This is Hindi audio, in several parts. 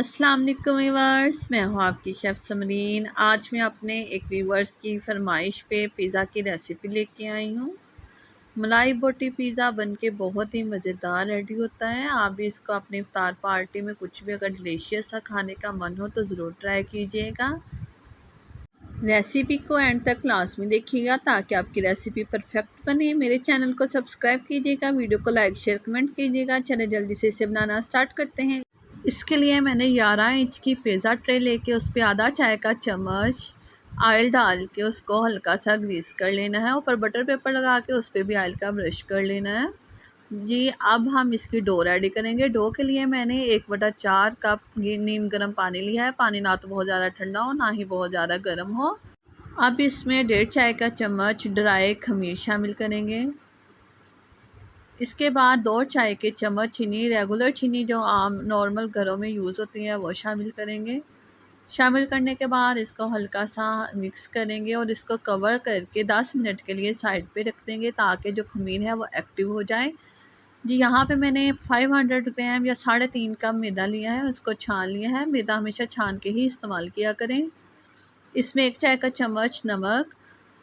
अस्सलाम वालेकुम व्यूअर्स, मैं हूँ आपकी शेफ़ समरीन। आज मैं अपने एक व्यूअर्स की फरमाइश पे पिज़्ज़ा की रेसिपी लेके आई हूँ। मलाई बोटी पिज़्ज़ा बनके बहुत ही मज़ेदार रेडी होता है। आप भी इसको अपनी इफ्तार पार्टी में कुछ भी अगर डिलीशियस सा खाने का मन हो तो ज़रूर ट्राई कीजिएगा। रेसिपी को एंड तक लाज़मी देखिएगा ताकि आपकी रेसिपी परफेक्ट बने। मेरे चैनल को सब्सक्राइब कीजिएगा, वीडियो को लाइक शेयर कमेंट कीजिएगा। चलिए जल्दी से इसे बनाना स्टार्ट करते हैं। इसके लिए मैंने 11 इंच की पिज़्ज़ा ट्रे लेके उस पे आधा चाय का चम्मच ऑयल डाल के उसको हल्का सा ग्रीस कर लेना है। ऊपर बटर पेपर लगा के उस पर भी ऑयल का ब्रश कर लेना है जी। अब हम इसकी डो रेडी करेंगे। डो के लिए मैंने 1/4 कप नीम गर्म पानी लिया है। पानी ना तो बहुत ज़्यादा ठंडा हो ना ही बहुत ज़्यादा गर्म हो। अब इसमें 1.5 चाय का चम्मच ड्राई खमीर शामिल करेंगे। इसके बाद 2 चाय के चम्मच चीनी, रेगुलर चीनी जो आम नॉर्मल घरों में यूज़ होती है, वो शामिल करेंगे। शामिल करने के बाद इसको हल्का सा मिक्स करेंगे और इसको कवर करके 10 मिनट के लिए साइड पे रख देंगे ताकि जो खमीर है वो एक्टिव हो जाए जी। यहाँ पे मैंने 500 ग्राम या 3.5 कप मैदा लिया है, उसको छान लिया है। मैदा हमेशा छान के ही इस्तेमाल किया करें। इसमें 1 चाय का चम्मच नमक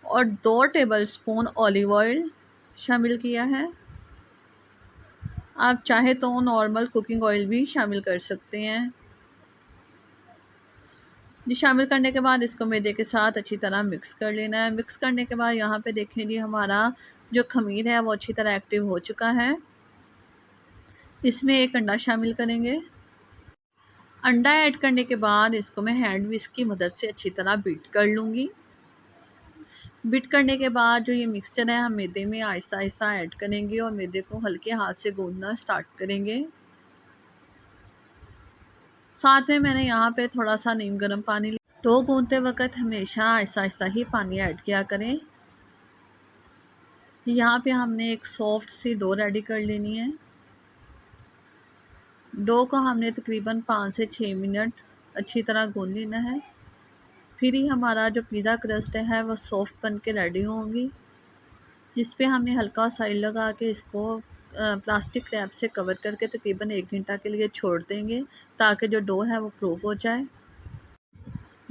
और 2 टेबल स्पून ऑलिव ऑयल शामिल किया है। आप चाहे तो नॉर्मल कुकिंग ऑयल भी शामिल कर सकते हैं जी। शामिल करने के बाद इसको मैदे के साथ अच्छी तरह मिक्स कर लेना है। मिक्स करने के बाद यहाँ पे देखें जी, हमारा जो खमीर है वो अच्छी तरह एक्टिव हो चुका है। इसमें 1 अंडा शामिल करेंगे। अंडा ऐड करने के बाद इसको मैं हैंड विस्क की मदद से अच्छी तरह बीट कर लूँगी। बीट करने के बाद जो ये मिक्सचर है हम मैदे में आहिस्ता आहिस्ता ऐड करेंगे और मैदे को हल्के हाथ से गूंदना स्टार्ट करेंगे। साथ में मैंने यहाँ पे थोड़ा सा नीम गर्म पानी लिया। डो गूंदते वक्त हमेशा आहिस्ता आहिस्ता ही पानी ऐड किया करें। यहाँ पे हमने एक सॉफ्ट सी डो रेडी कर लेनी है। डो को हमने तकरीबन 5 से 6 मिनट अच्छी तरह गूंद लेना है। फिर ही हमारा जो पिज़्ज़ा क्रस्ट है वो सॉफ्ट बन के रेडी होंगी। जिस पे हमने हल्का सा ऑयल लगा के इसको प्लास्टिक रैप से कवर करके तकरीबन 1 घंटा के लिए छोड़ देंगे ताकि जो डो है वो प्रूफ हो जाए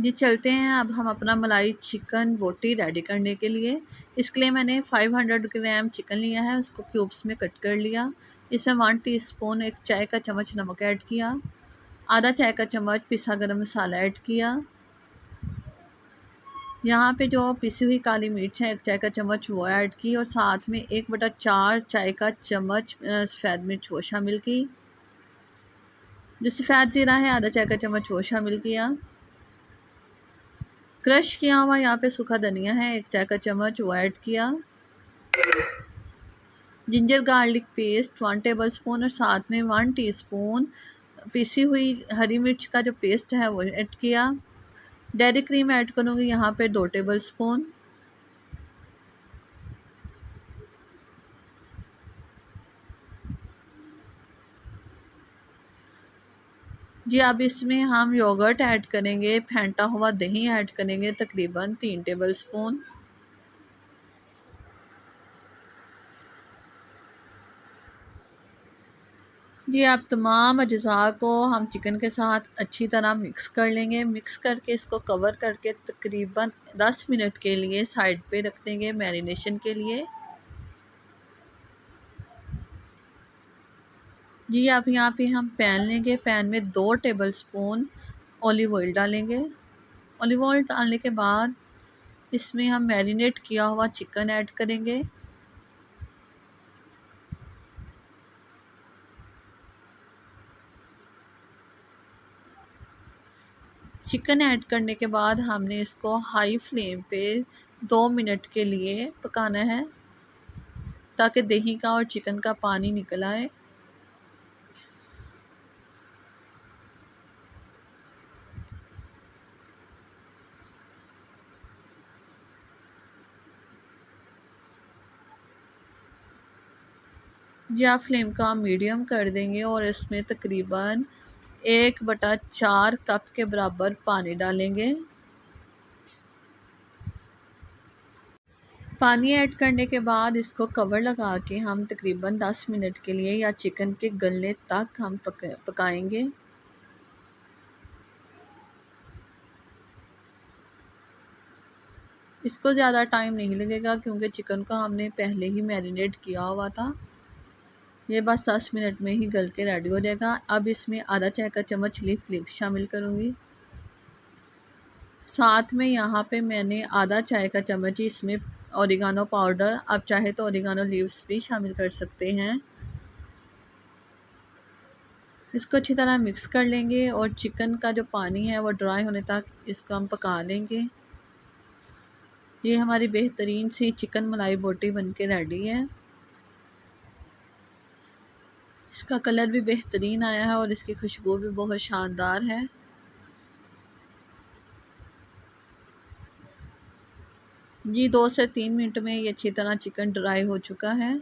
जी। चलते हैं अब हम अपना मलाई चिकन बोटी रेडी करने के लिए। इसके लिए मैंने 500 ग्राम चिकन लिया है, उसको क्यूब्स में कट कर लिया। इसमें 1 टीस्पून 1 चाय का चम्मच नमक ऐड किया। आधा चाय का चम्मच पिसा गरम मसाला ऐड किया। यहाँ पे जो पिसी हुई काली मिर्च है 1 चाय का चम्मच वो ऐड की और साथ में 1/4 चाय का चम्मच सफ़ेद मिर्च वो शामिल की। जो सफ़ेद ज़ीरा है आधा चाय का चम्मच वो शामिल किया। क्रश किया हुआ यहाँ पे सूखा धनिया है 1 चाय का चम्मच वो ऐड किया। Ginger garlic paste 1 table spoon और साथ में 1 टीस्पून पिसी हुई हरी मिर्च का जो पेस्ट है वो ऐड किया। डेयरी क्रीम ऐड करूँगी यहाँ पे 2 टेबल स्पून। जी अब इसमें हम योगर्ट ऐड करेंगे, फेंटा हुआ दही ऐड करेंगे तकरीबन 3 टेबल स्पून। जी अब तमाम अज्जा को हम चिकन के साथ अच्छी तरह मिक्स कर लेंगे। मिक्स करके इसको कवर करके तकरीबन 10 मिनट के लिए साइड पे रख देंगे मैरिनेशन के लिए जी। अब यहाँ पे हम पैन लेंगे, पैन में 2 टेबल स्पून ऑलिव ऑयल डालेंगे। ऑलिव ऑयल डालने के बाद इसमें हम मैरिनेट किया हुआ चिकन ऐड करेंगे। चिकन ऐड करने के बाद हमने इसको हाई फ्लेम पे 2 मिनट के लिए पकाना है ताकि दही का और चिकन का पानी निकल आए। या फ्लेम का मीडियम कर देंगे और इसमें तकरीबन 1/4 कप के बराबर पानी डालेंगे। पानी ऐड करने के बाद इसको कवर लगा के हम तकरीबन 10 मिनट के लिए या चिकन के गलने तक हम पकाएंगे। इसको ज़्यादा टाइम नहीं लगेगा क्योंकि चिकन को हमने पहले ही मैरिनेट किया हुआ था। ये बस 10 मिनट में ही गल के रेडी हो जाएगा। अब इसमें आधा चाय का चम्मच चिली फ्लेक्स शामिल करूँगी। साथ में यहाँ पे मैंने आधा चाय का चम्मच ही इसमें ओरिगानो पाउडर, आप चाहे तो ओरिगानो लीव्स भी शामिल कर सकते हैं। इसको अच्छी तरह मिक्स कर लेंगे और चिकन का जो पानी है वो ड्राई होने तक इसको हम पका लेंगे। ये हमारी बेहतरीन सी चिकन मलाई बोटी बनके रेडी है। इसका कलर भी बेहतरीन आया है और इसकी खुशबू भी बहुत शानदार है। जी 2 से 3 मिनट में ये अच्छी तरह चिकन ड्राई हो चुका है।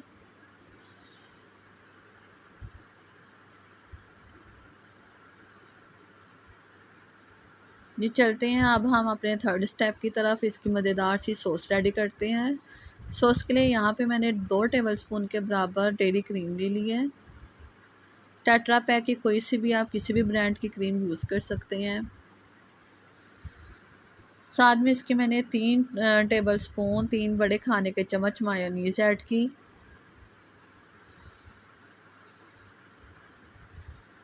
जी चलते हैं अब हम अपने थर्ड स्टेप की तरफ। इसकी मज़ेदार सी सॉस रेडी करते हैं। सॉस के लिए यहाँ पे मैंने 2 टेबलस्पून के बराबर डेयरी क्रीम ले ली है। टेट्रा पैक की कोई सी भी आप किसी भी ब्रांड की क्रीम यूज़ कर सकते हैं। साथ में इसके मैंने 3 टेबलस्पून 3 बड़े खाने के चम्मच मायोनीज़ ऐड की।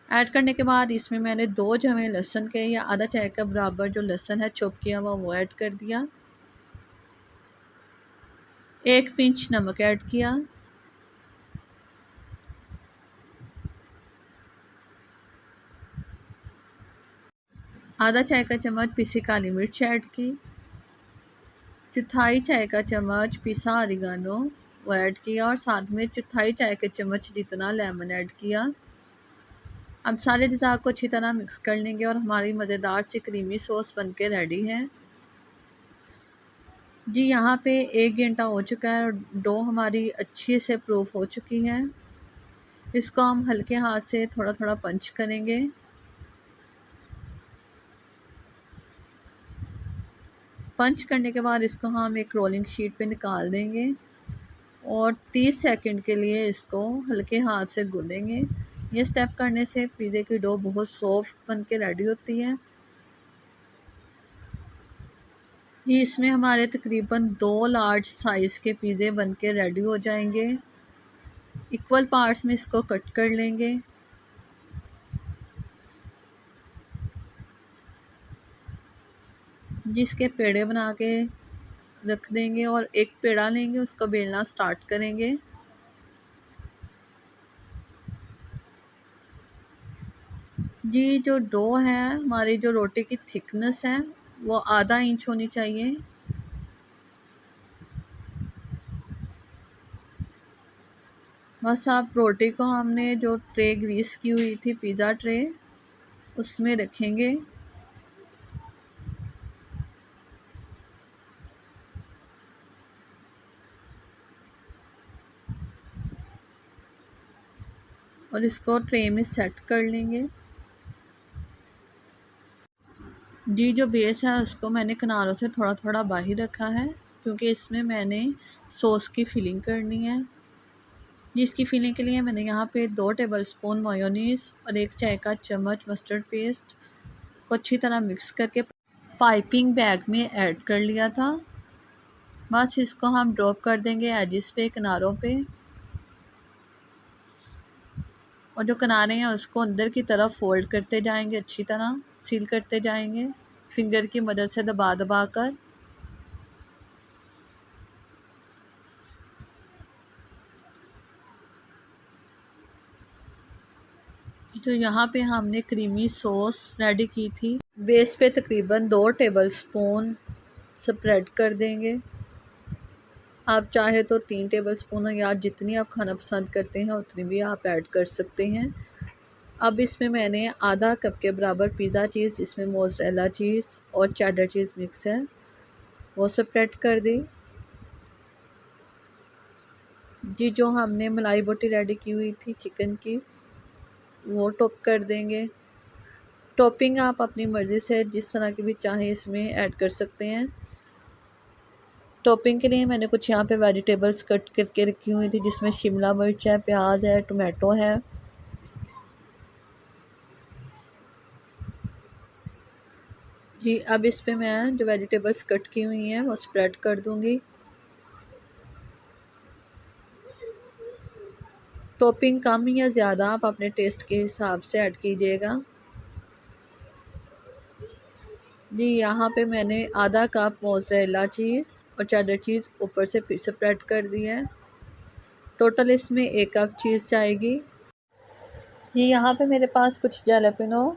ऐड करने के बाद इसमें मैंने 2 जवे लहसुन के या आधा चाय का बराबर जो लहसुन है चॉप किया हुआ वो ऐड कर दिया। 1 पिंच नमक ऐड किया। आधा चाय का चम्मच पिसी काली मिर्च ऐड की। चौथाई चाय का चम्मच पिसा ऑरिगानो वो ऐड किया और साथ में चौथाई चाय के चम्मच जितना लेमन ऐड किया। अब सारे अज़ा को अच्छी तरह मिक्स कर लेंगे और हमारी मज़ेदार सी क्रीमी सॉस बनके रेडी है। जी यहाँ पे 1 घंटा हो चुका है और डो हमारी अच्छे से प्रूफ हो चुकी है। इसको हम हल्के हाथ से थोड़ा थोड़ा पंच करेंगे। पंच करने के बाद इसको हम एक रोलिंग शीट पे निकाल देंगे और 30 सेकंड के लिए इसको हल्के हाथ से गूंदेंगे। ये स्टेप करने से पिज़्ज़े की डो बहुत सॉफ्ट बन के रेडी होती है। ये इसमें हमारे तकरीबन 2 लार्ज साइज़ के पिज़्ज़े बन के रेडी हो जाएंगे। इक्वल पार्ट्स में इसको कट कर लेंगे। जिसके पेड़े बना के रख देंगे और एक पेड़ा लेंगे, उसको बेलना स्टार्ट करेंगे। जी जो डो है हमारी, जो रोटी की थिकनेस है वो आधा इंच होनी चाहिए। बस आप रोटी को हमने जो ट्रे ग्रीस की हुई थी पिज़्ज़ा ट्रे उसमें रखेंगे और इसको ट्रे में सेट कर लेंगे। जी जो बेस है उसको मैंने किनारों से थोड़ा थोड़ा बाहर रखा है क्योंकि इसमें मैंने सॉस की फिलिंग करनी है। जिसकी फिलिंग के लिए मैंने यहाँ पे 2 टेबलस्पून मायोनीज़ और 1 चाय का चम्मच मस्टर्ड पेस्ट को अच्छी तरह मिक्स करके पाइपिंग बैग में ऐड कर लिया था। बस इसको हम ड्रॉप कर देंगे एजिस पे, किनारों पे, और जो किनारे हैं उसको अंदर की तरफ फोल्ड करते जाएंगे, अच्छी तरह सील करते जाएंगे फिंगर की मदद से दबा दबा कर। तो यहाँ पे हमने क्रीमी सॉस रेडी की थी। बेस पे तकरीबन 2 टेबलस्पून स्प्रेड कर देंगे। आप चाहे तो 3 टेबलस्पून या जितनी आप खाना पसंद करते हैं उतनी भी आप ऐड कर सकते हैं। अब इसमें मैंने आधा कप के बराबर पिज़्ज़ा चीज़, जिसमें मोज़रेला चीज़ और चेडर चीज़ मिक्स है, वो स्प्रेड कर दी। जी जो हमने मलाई बोटी रेडी की हुई थी चिकन की वो टॉप कर देंगे। टॉपिंग आप अपनी मर्ज़ी से जिस तरह की भी चाहें इसमें ऐड कर सकते हैं। टॉपिंग के लिए मैंने कुछ यहाँ पे वेजिटेबल्स कट करके रखी हुई थी, जिसमें शिमला मिर्च है, प्याज है, टोमेटो है। जी, अब इस पे मैं जो वेजिटेबल्स कट की हुई हैं वो स्प्रेड कर दूँगी। टॉपिंग कम या ज़्यादा आप अपने टेस्ट के हिसाब से ऐड कीजिएगा। जी, यहाँ पे मैंने आधा कप मोज़रेला चीज़ और चेडर चीज़ ऊपर से फिर स्प्रेड कर दी है। टोटल इसमें 1 कप चीज़ जाएगी। जी, यहाँ पे मेरे पास कुछ जैलापेनो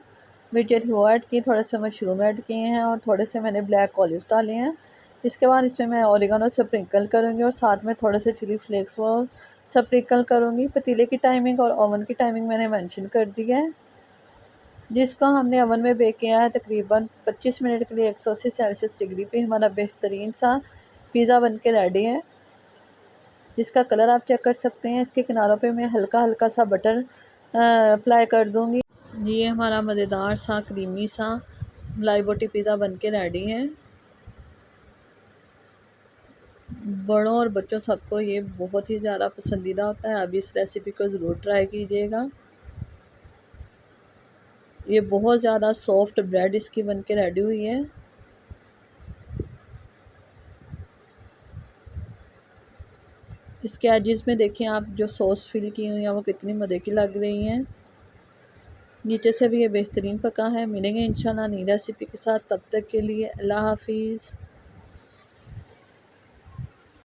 मिर्चें वो ऐड की, थोड़े से मशरूम ऐड किए हैं और थोड़े से मैंने ब्लैक ऑलिव्स डाले हैं। इसके बाद इसमें मैं ऑरिगेनो स्प्रिंकल करूँगी और साथ में थोड़े से चिली फ्लेक्स वो स्प्रिंकल करूँगी। पतीले की टाइमिंग और ओवन की टाइमिंग मैंने मेंशन कर दी है, जिसको हमने ओवन में बेक किया है तकरीबन 25 मिनट के लिए 180 सेल्सियस डिग्री पे। हमारा बेहतरीन सा पिज़्ज़ा बन के रेडी है, जिसका कलर आप चेक कर सकते हैं। इसके किनारों पे मैं हल्का हल्का सा बटर अप्लाई कर दूँगी। ये हमारा मज़ेदार सा क्रीमी सा मलाई बोटी पिज़्ज़ा बन के रेडी है। बड़ों और बच्चों सबको ये बहुत ही ज़्यादा पसंदीदा होता है। अब इस रेसिपी को ज़रूर ट्राई कीजिएगा। ये बहुत ज़्यादा सॉफ्ट ब्रेड इसकी बन के रेडी हुई है। इसके एजेस में देखें आप, जो सॉस फिल की हुई है वो कितनी मज़े की लग रही हैं। नीचे से भी ये बेहतरीन पका है। मिलेंगे इंशाल्लाह नई रेसिपी के साथ, तब तक के लिए अल्लाह हाफिज़।